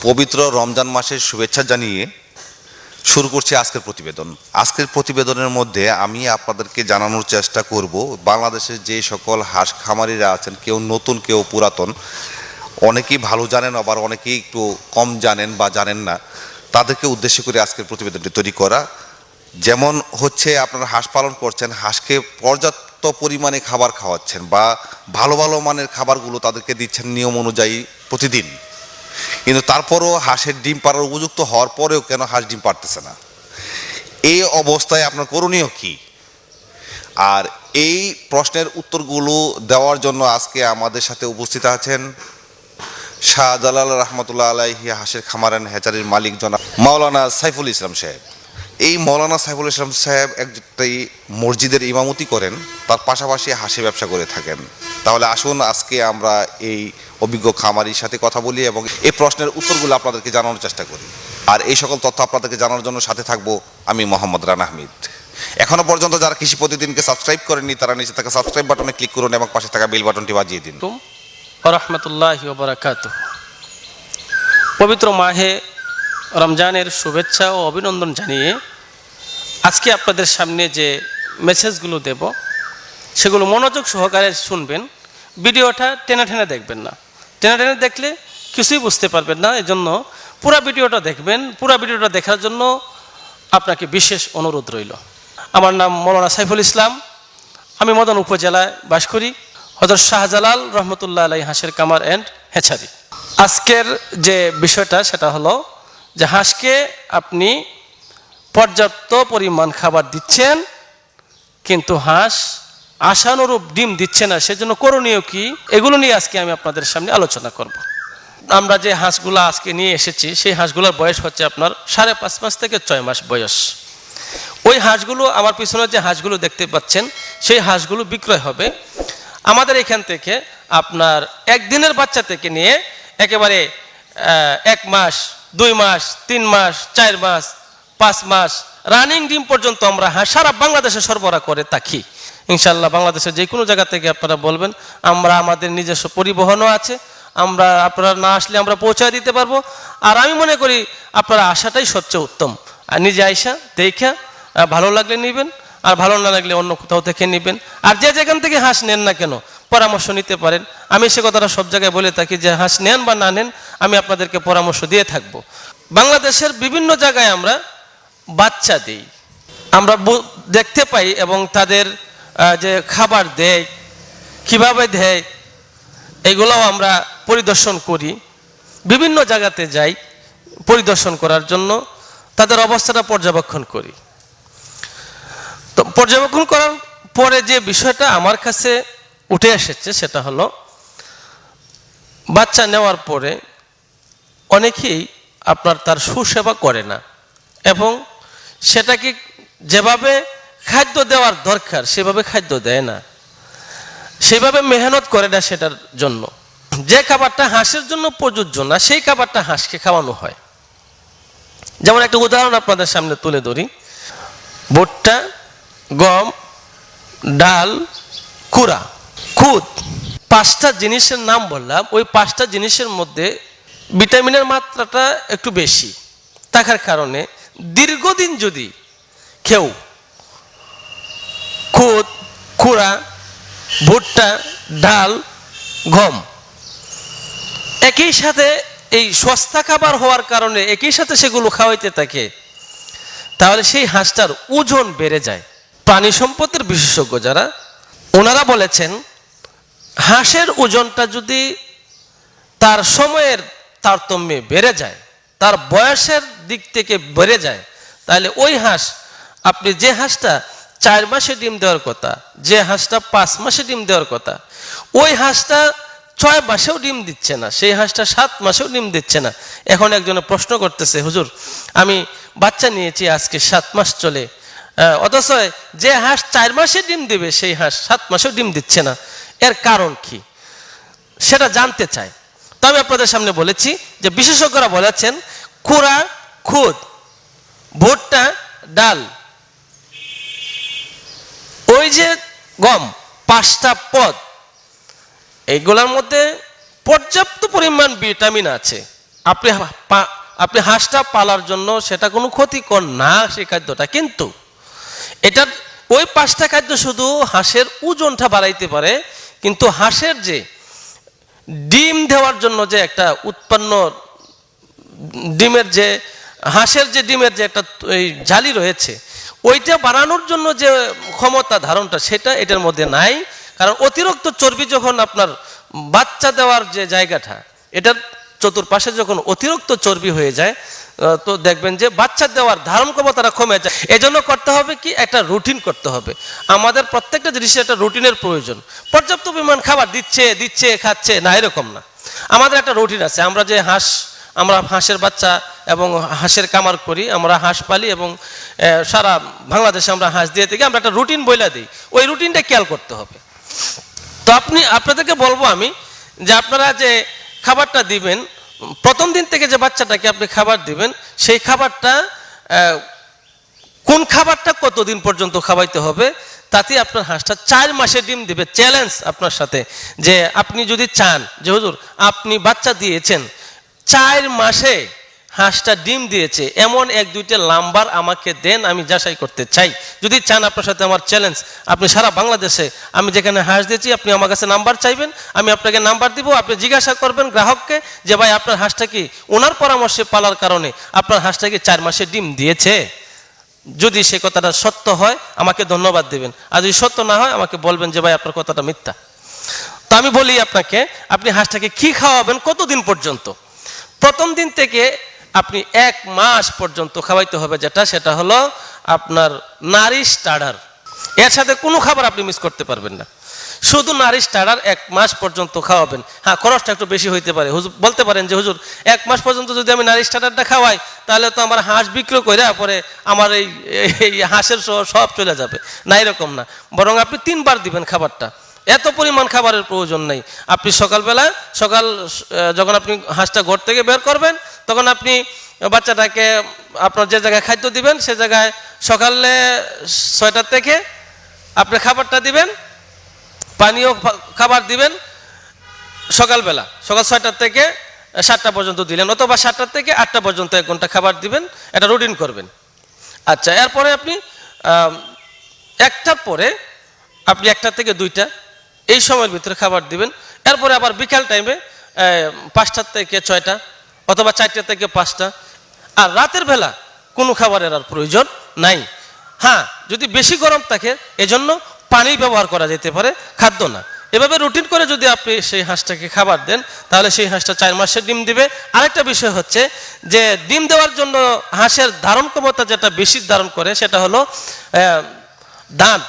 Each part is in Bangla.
পবিত্র রমজান মাসের শুভেচ্ছা জানিয়ে শুরু করছি আজকের প্রতিবেদন। আজকের প্রতিবেদনের মধ্যে আমি আপনাদেরকে জানানোর চেষ্টা করব বাংলাদেশের যে সকল হাঁস খামারিরা আছেন, কেউ নতুন কেউ পুরাতন, অনেকেই ভালো জানেন আবার অনেকেই একটু কম জানেন বা জানেন না, তাদেরকে উদ্দেশ্য করে আজকের প্রতিবেদনটি তৈরি করা। যেমন হচ্ছে, আপনারা হাঁস পালন করছেন, হাঁসকে পর্যাপ্ত পরিমাণে খাবার খাওয়াচ্ছেন বা ভালো ভালো মানের খাবারগুলো তাদেরকে দিচ্ছেন নিয়ম অনুযায়ী প্রতিদিন, কিন্তু তারপরও হাঁসের ডিম পাড়ার উপযুক্ত হওয়ার পরেও কেন হাঁস ডিম পারতেছে না? এই অবস্থায় আপনার করণীয় কি? আর এই প্রশ্নের উত্তরগুলো দেওয়ার জন্য আজকে আমাদের সাথে উপস্থিত আছেন শাহজালাল রহমতুল্লাহ আলাইহি হাঁসের খামার অ্যান্ড হ্যাচারির মালিক জনাব মাওলানা সাইফুল ইসলাম সাহেব। এই মাওলানা সাইফুল ইসলাম সাহেব একটি মসজিদের ইমামতি করেন, তার পাশাপাশি হাঁসের ব্যবসা করে থাকেন। তাহলে আসুন আজকে আমরা এই অভিজ্ঞ খামারির সাথে কথা বলি এবং এই প্রশ্নের উত্তরগুলো আপনাদেরকে জানানোর চেষ্টা করি। আর এই সকল তথ্য আপনাদেরকে জানানোর জন্য সাথে থাকবো আমি মোহাম্মদ রানা আহমেদ। এখনো পর্যন্ত যারা কৃষি প্রতিদিনকে সাবস্ক্রাইব করেননি তারা নিচে থাকা সাবস্ক্রাইব বাটনে ক্লিক করুন এবং পাশে থাকা বেল বাটনটি বাজিয়ে দিন। রাহমাতুল্লাহি ওয়া বারাকাতুহু। পবিত্র মাহে রমজানের শুভেচ্ছা ও অভিনন্দন জানিয়ে আজকে আপনাদের সামনে যে মেসেজগুলো দেব সেগুলো মনোযোগ সহকারে শুনবেন। ভিডিওটা টেনে টেনে দেখবেন না, টেনে টেনে দেখলে কিছুই বুঝতে পারবেন না। এজন্য পুরো ভিডিওটা দেখবেন। পুরো ভিডিওটা দেখার জন্য আপনাকে বিশেষ অনুরোধ রইল। আমার নাম মাওলানা সাইফুল ইসলাম, আমি মদন উপজেলায় বাস করি। হযরত শাহজালাল রহমতুল্লাহ আলাইহি হাঁসের খামার অ্যান্ড হ্যাচারি। আজকের যে বিষয়টা সেটা হলো যে হাঁসকে আপনি পর্যাপ্ত পরিমাণ খাবার দিচ্ছেন কিন্তু হাঁস আশানুরূপ ডিম দিচ্ছে না, সেজন্য করণীয় কি, এগুলো নিয়ে আজকে আমি আপনাদের সামনে আলোচনা করব। আমরা যে হাঁসগুলো আজকে নিয়ে এসেছি সেই হাঁসগুলোর বয়স হচ্ছে আপনার 5.5 মাস থেকে 6 মাস বয়স। ওই হাঁসগুলো আমার পিছনে যে হাঁসগুলো দেখতে পাচ্ছেন সেই হাঁসগুলো বিক্রয় হবে আমাদের এখান থেকে আপনার একদিনের বাচ্চা থেকে নিয়ে একেবারে 1 মাস, 2 মাস, 3 মাস, 4 মাস, 5 মাস রানিং ডিম পর্যন্ত আমরা হাঁস সারা বাংলাদেশে সরবরাহ করে থাকি। ইনশাল্লাহ বাংলাদেশের যে কোনো জায়গা থেকে আপনারা বলবেন, আমরা আমাদের নিজস্ব পরিবহনও আছে, আপনারা না আসলে আমরা পৌঁছায় দিতে পারবো। আর আমি মনে করি আপনারা আসাটাই সবচেয়ে উত্তম। আর নিজে আইসা দেখা ভালো লাগলে নেবেন, আর ভালো না লাগলে অন্য কোথাও থেকে নেবেন। আর যে যেখান থেকে হাঁস নেন না কেন পরামর্শ নিতে পারেন। আমি সে কথাটা সব জায়গায় বলে থাকি যে হাঁস নেন বা না নেন আমি আপনাদেরকে পরামর্শ দিয়ে থাকবো। বাংলাদেশের বিভিন্ন জায়গায় আমরা বাচ্চা দিই, আমরা দেখতে পাই এবং তাদের যে খাবার দেয় কিভাবে দেয় এগুলোও আমরা পরিদর্শন করি। বিভিন্ন জায়গাতে যাই পরিদর্শন করার জন্য, তাদের অবস্থাটা পর্যবেক্ষণ করি। তো পর্যবেক্ষণ করার পরে যে বিষয়টা আমার কাছে উঠে এসেছে সেটা হলো, বাচ্চা নেওয়ার পরে অনেকেই আপনার তার সুসেবা করে না এবং সেটাকে যেভাবে খাদ্য দেওয়ার দরকার সেভাবে খাদ্য দেয় না, সেভাবে মেহনত করে না সেটার জন্য। যে খাবারটা হাঁসের জন্য প্রযোজ্য না সেই খাবারটা হাঁসকে খাওয়ানো হয়। যেমন একটা উদাহরণ আপনাদের সামনে তুলে ধরি, ভুট্টা, গম, ডাল, কুড়া, খুদ, 5টা জিনিসের নাম বললাম। ওই 5টা জিনিসের মধ্যে ভিটামিনের মাত্রাটা একটু বেশি থাকার কারণে দীর্ঘদিন যদি কেউ খুদ, কুড়া, ভুট্টা, ডাল, গম একই সাথে এই সস্তা খাবার হওয়ার কারণে একই সাথে সেগুলো খাওয়াইতে থাকে, তাহলে সেই হাঁসটার ওজন বেড়ে যায়। প্রাণী সম্পদের বিশেষজ্ঞ যারা ওনারা বলেছেন হাঁসের ওজনটা যদি তার সময়ের তারতম্যে বেড়ে যায়, তার বয়সের দিক থেকে বেড়ে যায়, তাহলে ওই হাঁস, আপনি যে হাঁসটা 4 মাসে ডিম দেওয়ার কথা, যে হাঁসটা 5 মাসে ডিম দেওয়ার কথা, ওই হাঁসটা 6 মাসেও ডিম দিচ্ছে না, সেই হাঁসটা 7 মাসেও ডিম দিচ্ছে না। এখন একজনে প্রশ্ন করতেছে, হুজুর আমি বাচ্চা নিয়েছি আজকে 7 মাস চলে, অথচ যে হাঁস 4 মাসে ডিম দিবে সেই হাঁস 7 মাসেও ডিম দিচ্ছে না, এর কারণ কি সেটা জানতে চাই। তো আমি আপনাদের সামনে বলেছি যে বিশেষজ্ঞরা বলেছেন কুড়া, খুদ, ভুট্টা, ডাল, ওই যে গম, 5টা পদ, এইগুলোর মধ্যে পর্যাপ্ত পরিমাণ ভিটামিন আছে। আপনি হাঁসটা পালার জন্য সেটা কোনো ক্ষতিকর না সেই খাদ্যটা, কিন্তু এটার ওই 5টা খাদ্য শুধু হাঁসের ওজনটা বাড়াইতে পারে, কিন্তু হাঁসের যে ডিম দেওয়ার জন্য যে একটা উৎপন্ন ডিমের যে হাঁসের যে ডিমের যে একটা এই জালি রয়েছে, ওইটা বাড়ানোর জন্য যে ক্ষমতা ধারণটা সেটা এটার মধ্যে নাই। কারণ অতিরিক্ত চর্বি যখন আপনার বাচ্চা দেওয়ার যে জায়গাটা, এটার চতুর্পাশে যখন অতিরিক্ত চর্বি হয়ে যায়, তো দেখবেন যে বাচ্চা দেওয়ার ধারণ ক্ষমতাটা কমে যায়। এজন্য করতে হবে কি, একটা রুটিন করতে হবে। আমাদের প্রত্যেকটা জিনিসের একটা রুটিনের প্রয়োজন। পর্যাপ্ত পরিমাণ খাবার দিচ্ছে খাচ্ছে না, এরকম না। আমাদের একটা রুটিন আছে। আমরা হাঁসের বাচ্চা এবং হাঁসের কামার করি, আমরা হাঁস পালি এবং সারা বাংলাদেশে আমরা হাঁস দিয়ে থেকে আমরা একটা রুটিন বইলা দিই। ওই রুটিনটা খেয়াল করতে হবে। তো আপনাদেরকে বলবো আমি যে আপনারা যে খাবারটা দিবেন, প্রথম দিন থেকে যে বাচ্চাটাকে আপনি খাবার দিবেন, সেই খাবারটা কোন খাবারটা কতদিন পর্যন্ত খাওয়াইতে হবে, তাতে আপনার হাঁসটা 4 মাসে ডিম দিবে। চ্যালেঞ্জ আপনার সাথে, যে আপনি যদি চান যে হুজুর আপনি বাচ্চা দিয়েছেন 4 মাসে হাঁসটা ডিম দিয়েছে, এমন 1-2টা নাম্বার আমাকে দেন, আমি যাচাই করতে চাই। যদি চান, আপনার সাথে আমার চ্যালেঞ্জ, আপনি সারা বাংলাদেশে আমি যেখানে হাঁস দিয়েছি আপনি আমার কাছে নাম্বার চাইবেন, আমি আপনাকে নাম্বার দিব। আপনি জিজ্ঞাসা করবেন গ্রাহককে যে ভাই আপনার হাঁসটা কি ওনার পরামর্শে পালার কারণে আপনার হাঁসটা কি 4 মাসে ডিম দিয়েছে। যদি সে কথাটা সত্য হয় আমাকে ধন্যবাদ দেবেন, আর যদি সত্য না হয় আমাকে বলবেন যে ভাই আপনার কথাটা মিথ্যা। তো আমি বলি আপনাকে, আপনি হাঁসটাকে কি খাওয়াবেন কতদিন পর্যন্ত। প্রথম দিন থেকে আপনি 1 মাস পর্যন্ত খাওয়াইতে হবে, সেটা হলো আপনার নারিশ স্টার্টার। এর সাথে কোনো খাবার আপনি মিস করতে পারবেন না, শুধু নারিশ স্টার্টার 1 মাস পর্যন্ত খাওয়াবেন। হ্যাঁ, খরচটা একটু বেশি হইতে পারে। হুজুর বলতে পারেন যে হুজুর 1 মাস পর্যন্ত যদি আমি নারিশ স্টার্টারটা খাওয়াই, তাহলে তো আমার হাঁস বিক্রি করে পরে আমার এই হাঁসের সব চলে যাবে। না, এরকম না, বরং আপনি 3 বার দিবেন খাবারটা। এত পরিমাণ খাবারের প্রয়োজন নেই। আপনি যখন আপনি হাঁসটা ঘর থেকে বের করবেন, তখন আপনি বাচ্চাটাকে আপনার যে জায়গায় খাদ্য দিবেন সে জায়গায় সকালে 6টার থেকে আপনি খাবারটা দিবেন, পানীয় খাবার দিবেন সকাল 6টার থেকে 7টা পর্যন্ত দিলেন, অথবা 7টার থেকে 8টা পর্যন্ত 1 ঘন্টা খাবার দিবেন। এটা রুটিন করবেন। আচ্ছা, এরপরে আপনি 1টার পরে আপনি 1টা থেকে 2টা এই সময়ের ভিতরে খাবার দিবেন। এরপরে আবার বিকাল টাইমে 5টার থেকে 6টা অথবা 4টা থেকে 5টা। আর রাতের বেলা কোনো খাবারের আর প্রয়োজন নাই। হ্যাঁ, যদি বেশি গরম থাকে এজন্য পানি ব্যবহার করা যেতে পারে, খাদ্য না। এভাবে রুটিন করে যদি আপনি সেই হাঁসটাকে খাবার দেন, তাহলে সেই হাঁসটা 4 মাসে ডিম দিবে। আরেকটা বিষয় হচ্ছে যে ডিম দেওয়ার জন্য হাঁসের ধারণ ক্ষমতা যেটা বেশি ধারণ করে, সেটা হলো ধান,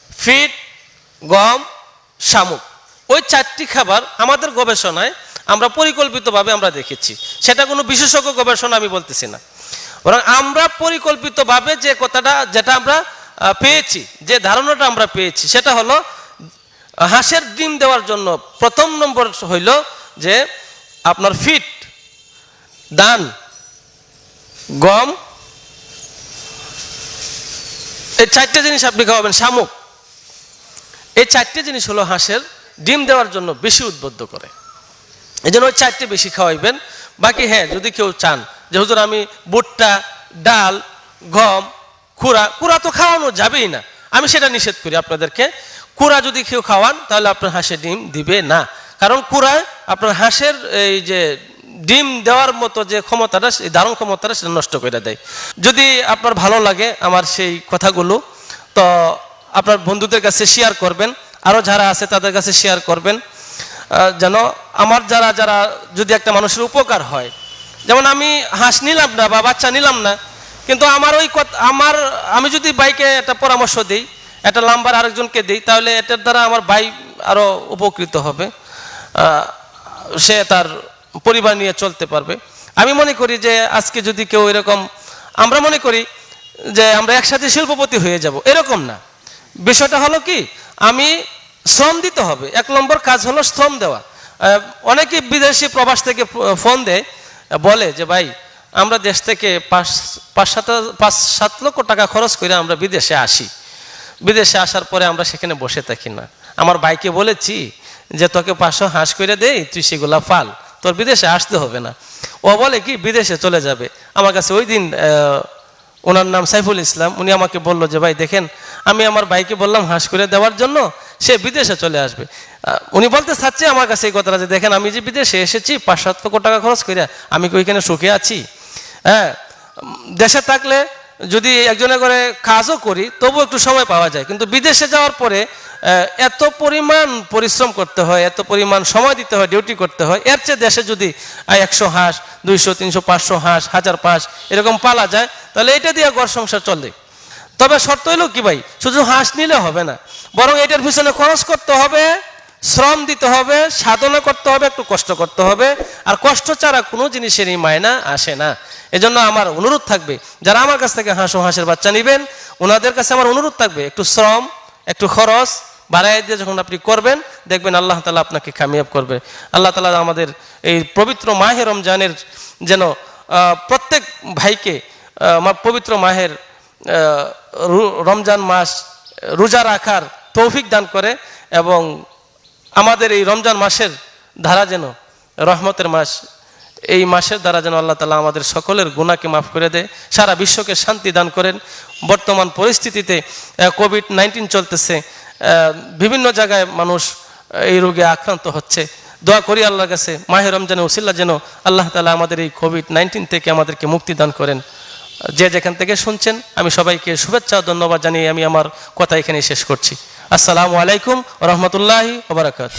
ফিড, গম, শামুক। ওই 4টি খাবার আমাদের গবেষণায় আমরা পরিকল্পিতভাবে আমরা দেখেছি। সেটা কোনো বিশেষজ্ঞ গবেষণা আমি বলতেছি না, বরং আমরা পরিকল্পিতভাবে যেটা আমরা পেয়েছি, যে ধারণাটা আমরা পেয়েছি, সেটা হলো হাঁসের ডিম দেওয়ার জন্য প্রথম নম্বর হইল যে আপনার ফিড, ধান, গম, এই 4টে জিনিস আপনি খাওয়াবেন। শামুক, এই 4টে জিনিস হলো হাঁসের ডিম দেওয়ার জন্য বেশি উদ্বুদ্ধ করে। এই জন্য ওই 4টে বেশি খাওয়াইবেন। বাকি হ্যাঁ, যদি কেউ চান যে হুজুর আমি ভুট্টা, ডাল, গম, কুড়া তো খাওয়ানো যাবেই না, আমি সেটা নিষেধ করি আপনাদেরকে। কুড়া যদি কেউ খাওয়ান তাহলে আপনার হাঁসের ডিম দিবে না, কারণ কুড়ায় আপনার হাঁসের এই যে ডিম দেওয়ার মতো যে ক্ষমতাটা, এই ধারণ ক্ষমতাটা সেটা নষ্ট করে দেয়। যদি আপনার ভালো লাগে আমার সেই কথাগুলো, তো আপনার বন্ধুদের কাছে শেয়ার করবেন, আরও যারা আছে তাদের কাছে শেয়ার করবেন, যেন আমার যারা যদি একটা মানুষের উপকার হয়। যেমন আমি হাঁস নিলাম না বা বাচ্চা নিলাম না, কিন্তু আমি যদি ভাইকে একটা পরামর্শ দিই, একটা নাম্বার আরেকজনকে দিই, তাহলে এটার দ্বারা আমার ভাই আরও উপকৃত হবে, সে তার পরিবার নিয়ে চলতে পারবে। আমি মনে করি যে আজকে যদি কেউ এরকম, আমরা মনে করি যে আমরা একসাথে শিল্পপতি হয়ে যাব, এরকম না। বিষয়টা হলো কি, আমি শ্রম দিতে হবে। 1 নম্বর কাজ হলো শ্রম দেওয়া। অনেকে বিদেশি প্রবাস থেকে ফোন দেয়, বলে যে ভাই আমরা দেশ থেকে 5-7 লক্ষ টাকা খরচ করে আমরা বিদেশে আসি, বিদেশে আসার পরে আমরা সেখানে বসে থাকি না। আমার ভাইকে বলেছি যে তোকে 500 হাঁস করে দেই, তুই সেগুলা পাল, তোর বিদেশে আসতে হবে না। ও বলে কি বিদেশে চলে যাবে। আমার কাছে ওই দিন ওনার নাম সাইফুল ইসলাম, উনি আমাকে বললো যে ভাই দেখেন, আমি আমার ভাইকে বললাম হাঁস করে দেওয়ার জন্য, সে বিদেশে চলে আসবে। উনি বলতে চাচ্ছে আমার কাছে এই কথাটা যে দেখেন আমি যে বিদেশে এসেছি 5-7 লক্ষ টাকা খরচ করে, আমি কি ওইখানে সুখে আছি? হ্যাঁ, দেশে থাকলে যদি একজনে করে কাজও করি তবু একটু সময় পাওয়া যায়, কিন্তু বিদেশে যাওয়ার পরে এত পরিমাণ পরিশ্রম করতে হয়, এত পরিমাণ সময় দিতে হয়, ডিউটি করতে হয়। এর চেয়ে দেশে যদি 100 হাঁস, 200, 300, 500 হাঁস, 1000 পাঁচ এরকম পালা যায়, তাহলে এটা দিয়ে ঘর সংসার চলে। তবে শর্ত হইল কি ভাই, শুধু হাঁস নিলে হবে না, বরং এটার পিছনে খরচ করতে হবে, শ্রম দিতে হবে, সাধনা করতে হবে, একটু কষ্ট করতে হবে। আর কষ্ট ছাড়া কোনো জিনিসেরই মায়না আসে না। এজন্য আমার অনুরোধ থাকবে, যারা আমার কাছ থেকে হাঁস ও হাঁসের বাচ্চা নেবেন, ওনাদের কাছে আমার অনুরোধ থাকবে, একটু শ্রম, একটু খরচ বাড়াই দিয়ে যখন আপনি করবেন, দেখবেন আল্লাহ তাআলা আপনাকে কামিয়াব করবে। আল্লাহ তাআলা আমাদের এই পবিত্র মাহে রমজানের যেন প্রত্যেক ভাইকে পবিত্র মাহের রমজান মাস রোজা রাখার তৌফিক দান করে, এবং আমাদের এই রমজান মাসের ধারা যেন রহমতের মাস, এই মাসের দ্বারা যেন আল্লাহ তাআলা আমাদের সকলের গুনাহকে মাফ করে দেয়, সারা বিশ্বকে শান্তি দান করেন। বর্তমান পরিস্থিতিতে কোভিড-19 চলতেছে, বিভিন্ন জায়গায় মানুষ এই রোগে আক্রান্ত হচ্ছে। দোয়া করি আল্লাহর কাছে মাহে রমজানের উসিলা যেন আল্লাহ তাআলা আমাদের এই কোভিড-19 থেকে আমাদেরকে মুক্তি দান করেন। যে যেখান থেকে শুনছেন আমি সবাইকে শুভেচ্ছা ও ধন্যবাদ জানিয়ে আমি আমার কথা এখানে শেষ করছি। আসসালামু আলাইকুম ওয়া রাহমাতুল্লাহি ওয়া বারাকাতুহু।